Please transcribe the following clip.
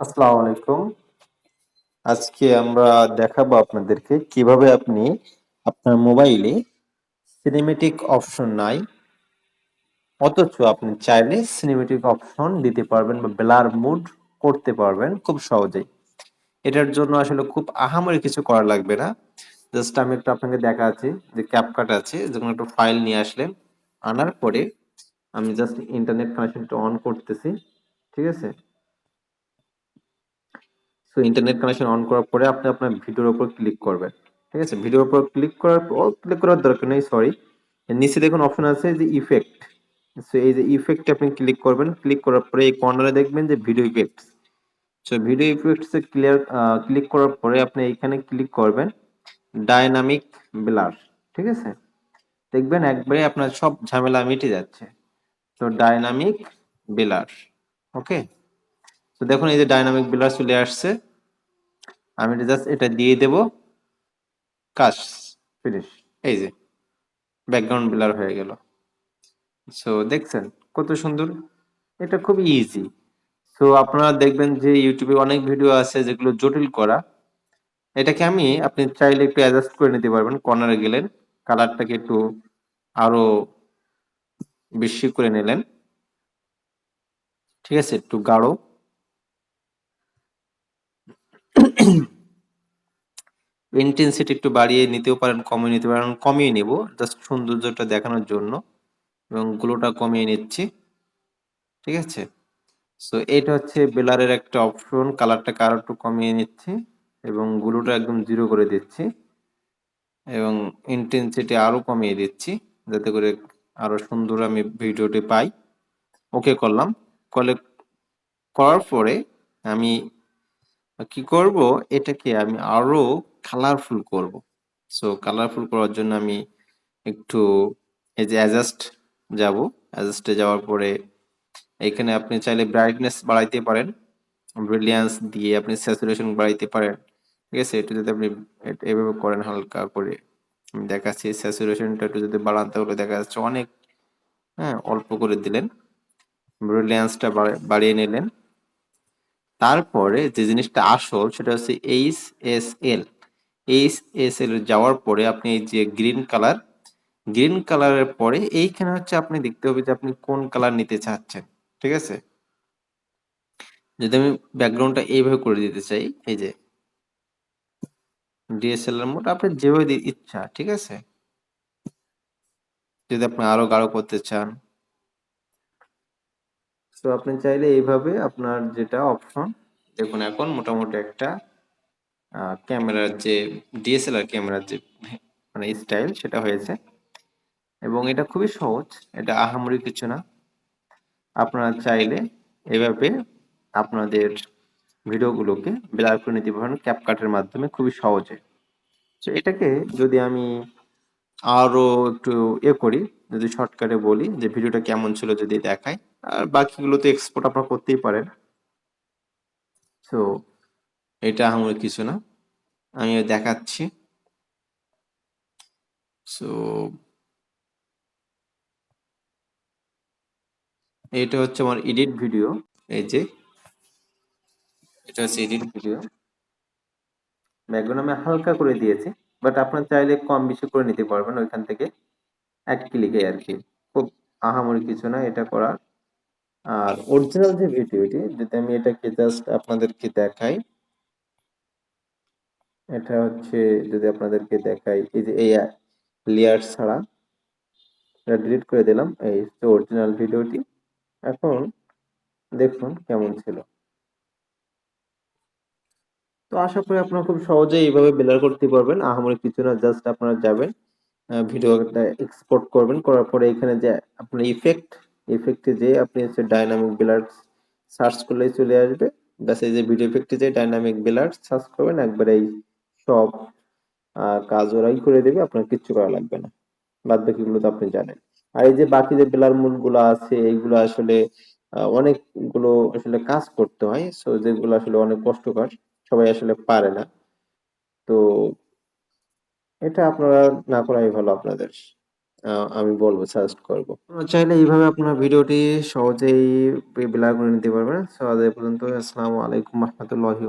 আসসালামু আলাইকুম। আজকে আমরা দেখাবো আপনাদেরকে কিভাবে আপনি আপনার মোবাইলে সিনেমেটিক অপশন নাই, অথচ আপনি চাইলে সিনেমেটিক অপশন দিতে পারবেন বা ব্লার মুড করতে পারবেন খুব সহজেই। এটার জন্য আসলে খুব আহামরি কিছু করা লাগবে না। জাস্ট আমি একটু আপনাকে দেখাচ্ছি যে ক্যাপকাট আছে, যেকোনো একটা ফাইল নিয়ে আসলেন। আনার পরে আমি জাস্ট ইন্টারনেট কানেকশনটা অন করতেছি। ঠিক আছে? সো ইন্টারনেট কানেকশন অন করার পরে আপনি আপনার ভিডিওর উপর ক্লিক করবেন। ঠিক আছে? ভিডিওর উপর ক্লিক করার দরকার নেই, সরি। এর নিচে দেখুন অপশন আছে যে ইফেক্ট। সো এই যে ইফেক্টে আপনি ক্লিক করবেন। ক্লিক করার পরে এই কর্নারে দেখবেন যে video effects. So video effects এ ক্লিক করার পরে আপনি এইখানে ক্লিক করবেন ডায়নামিক ব্লার। ঠিক আছে? দেখবেন একবারে আপনার সব ঝামেলা মিটে যাচ্ছে। তো ডায়নামিক ব্লার। ওকে? তো দেখুন এই যে ডায়নামিক ব্লার চলে আসছে। আমি জাস্ট এটা দিয়ে দেব, কাজ ফিনিশ। এই যে ব্যাকগ্রাউন্ড ব্লার হয়ে গেল। সো দেখছেন কত সুন্দর? এটা খুব ইজি। সো আপনারা দেখবেন যে ইউটিউবে অনেক ভিডিও আছে যেগুলো জটিল করা। এটাকে আপনি চাইলে একটু অ্যাডজাস্ট করে নিতে পারবেন। কর্নারে গেলেন, কালারটাকে একটু আরো বেশি করে নিলেন। ঠিক আছে? একটু গাঢ়। ইন্টেন্সিটি একটু বাড়িয়ে নিতেও পারেন, কমিয়ে নিতে পারেন। কমিয়ে নিব জাস্ট সৌন্দর্যটা দেখানোর জন্য, এবং গ্লোটা কমিয়ে নিচ্ছি। ঠিক আছে? সো এটা হচ্ছে বেলারের একটা অপশন। কালারটাকে আরো একটু কমিয়ে নিচ্ছি এবং গুলোটা একদম জিরো করে দিচ্ছি এবং ইন্টেন্সিটি আরো কমিয়ে দিচ্ছি, যাতে করে আরো সুন্দর আমি ভিডিওটি পাই। ওকে করলাম। কলে করার পরে আমি কি করব, এটাকে আমি আরো কালারফুল করব। সো কালারফুল করার জন্য আমি একটু এই যে অ্যাডজাস্ট যাব। অ্যাডজাস্টে যাওয়ার পরে এখানে আপনি চাইলে ব্রাইটনেস বাড়াইতে পারেন, ব্রিলিয়ান্স দিয়ে আপনি স্যাচুরেশন বাড়াইতে পারেন। ঠিক আছে? একটু যদি আপনি এভাবে করেন হালকা করে, আমি দেখাচ্ছি। স্যাচুরেশনটা একটু যদি বাড়ান তাহলে দেখা যাচ্ছে অনেক, হ্যাঁ, অল্প করে দিলেন। ব্রিলিয়ান্সটা বাড়িয়ে নিলেন। তারপরে যে জিনিসটা আসল সেটা হচ্ছে এইচএসএল। এইচএসএল যাওয়ার পরে আপনি এই যে গ্রিন কালারের পরে এইখানে হচ্ছে আপনি দেখতে হবে যে আপনি কোন কালার নিতে চাচ্ছেন। ঠিক আছে? যদি আমি ব্যাকগ্রাউন্ডটা এইভাবে করে দিতে চাই, এই যে ডিএসএলআর মোড আপনার যেভাবে ইচ্ছা। ঠিক আছে? যদি আপনি আরো গাঢ় করতে চান, তো আপনি চাইলে এইভাবে আপনার যেটা অপশন, দেখুন এখন মোটামুটি একটা ক্যামেরার যে ডিএসএলআর ক্যামেরার যে মানে স্টাইল সেটা হয়েছে, এবং এটা খুবই সহজ। এটা আহামরি কিছু না। আপনারা চাইলে এভাবে আপনাদের ভিডিওগুলোকে ব্লার করে নিতে পারেন ক্যাপকাটের মাধ্যমে খুবই সহজে। তো এটাকে যদি আমি আরো একটু করি, যদি শর্টকাটে বলি যে ভিডিওটা কেমন ছিল যদি দেখাই, আর বাকিগুলো তো এক্সপোর্ট আপনারা করতেই পারেন। তো এটা আহামরি কিছু না, আমি দেখাচ্ছি। সো এটা হচ্ছে আমার এডিট ভিডিও। এই যে এটা হচ্ছে এডিট ভিডিও। ব্যাকগ্রাউন্ড আমি হালকা করে দিয়েছি, বাট আপনার চাইলে কম বেশি করে নিতে পারবেন ওইখান থেকে এক ক্লিকে আর কি। খুব আহামরি কিছু না এটা করার। আর অরিজিনাল যে ভিডিওটি, যদি আমি এটাকে জাস্ট আপনাদেরকে দেখাই, এটা হচ্ছে, যদি আপনাদেরকে দেখাই, এই যে এই লেয়ার ছাড়া, এটা ডিলিট করে দিলাম। এই হচ্ছে অরিজিনাল ভিডিওটি। এখন দেখুন কেমন ছিল। তো আশা করি আপনারা খুব সহজেই এইভাবে ব্লার করতে পারবেন। আহামরি কিছু না, জাস্ট আপনারা যাবেন, ভিডিওটা এক্সপোর্ট করবেন। করার পরে এখানে যে আপনার ইফেক্টে যে আপনি হচ্ছে ডাইনামিক ব্লার সার্চ করলেই চলে আসবে। ব্যাস এই যে ভিডিও ইফেক্টে যে ডাইনামিক ব্লার সার্চ করবেন, একবারে এই সব কাজ ওরাই করে দেবে, আপনার কিচ্ছু করা লাগবে না। বাদ বাকিগুলো তো আপনি জানেন। আর এই যে বাকি যে ব্লার মুড গুলো আছে, এইগুলো আসলে অনেকগুলো আসলে কাজ করতে হয়। সো যেগুলো আসলে অনেক কষ্টকর, সবাই আসলে পারে না। তো এটা আপনারা না করাই ভালো আপনাদের। আমি বলবো, সাজেস্ট করব। চাইলে এইভাবে আপনার ভিডিওটি সহজেই ব্লার করে নিতে পারবেন। সো আজ এই পর্যন্ত। আসসালামু আলাইকুম ওয়া রাহমাতুল্লাহি